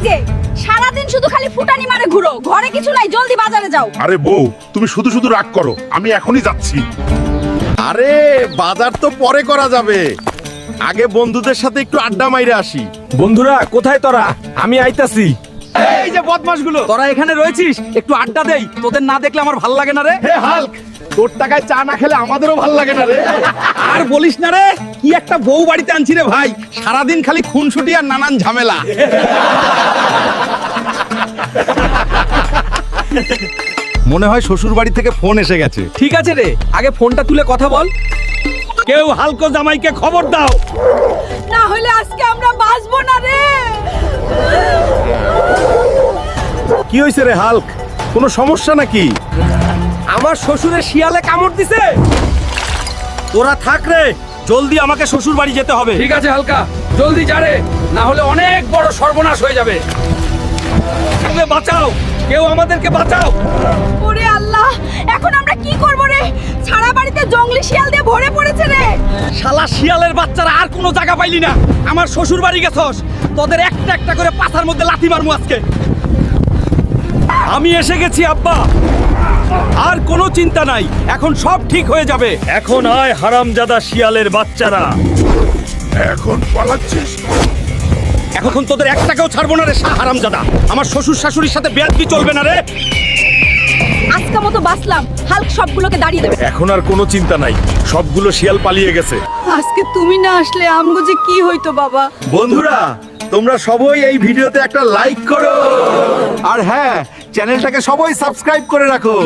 যে সারাদিন শুধু খালি ফুটানি মারে ঘুরো, ঘরে কিছু নাই, জলদি বাজারে যাও। আরে বউ, তুমি শুধু শুধু রাগ করো, আমি এখনই যাচ্ছি। আরে বাজার তো পরে করা যাবে, আগে বন্ধুদের সাথে একটু আড্ডা মাইরে আসি। বন্ধুরা কোথায় তোরা? আমি আইতাছি। এই যে বদমাশগুলো, তোরা এখানে রয়েছিস, একটু আড্ডা দেই। তোদের না দেখলে আমার ভাল লাগে না রে। হে হাল্ক, তোর টাকায় চা না খেলে আমাদেরও ভাল লাগে না রে। আর বলিস না রে, কি একটা বউ বাড়িতে আনছি রে ভাই, সারাদিন খালি খুনসুটি আর নানান ঝামেলা। মনে হয় শ্বশুর বাড়ি থেকে ফোন এসে গেছে। ঠিক আছে রে, আগে ফোনটা তুলে কথা বল। কেউ হালকো জামাইকে খবর দাও। না হলে আজকে আমরা বাঁচবো না রে। কি হয়েছে রে হাল্ক, কোনো সমস্যা নাকি? আমার শ্বশুরের শিয়ালে কামড় দিছে। তোরা থাক রে, জলদি আমাকে শ্বশুর বাড়ি যেতে হবে। ঠিক আছে হালকা, জলদি যা রে, না হলে অনেক বড় সর্বনাশ হয়ে যাবে। বাঁচাও, কেউ আমাদেরকে বাঁচাও। ওরে আল্লাহ, এখন আমরা কি করব রে? সারা বাড়িতে জঙ্গলি শিয়াল দিয়ে ভরে পড়েছে রে। শালা শিয়ালের বাচ্চারা আর কোনো জায়গা পাইলি না, আমার শ্বশুর বাড়ি গেছস। তোদের একটা একটা করে পাছার মধ্যে লাথি মারমু আজকে। আমি এসে গেছি আব্বা, আর কোনো চিন্তা নাই, এখন সব ঠিক হয়ে যাবে। এখন আয় হারামজাদা শিয়ালের বাচ্চারা। এখন পালাচ্ছিস? এখন তোদের একটাকেও ছাড়বো না রে হারামজাদা। আমার শ্বশুর শাশুড়ির সাথে বেয়াদবি চলবে না রে। আজকে মতো বাঁচলাম, হাল্ক সবগুলোকে দাঁড়িয়ে দেবে। এখন আর কোনো চিন্তা নাই, সবগুলো শিয়াল পালিয়ে গেছে। আজকে তুমি না আসলে আমগো যে কি হইতো বাবা। বন্ধুরা, তোমরা সবাই এই ভিডিওতে একটা লাইক করো, আর হ্যাঁ, চ্যানেলটাকে সবাই সাবস্ক্রাইব করে রাখো।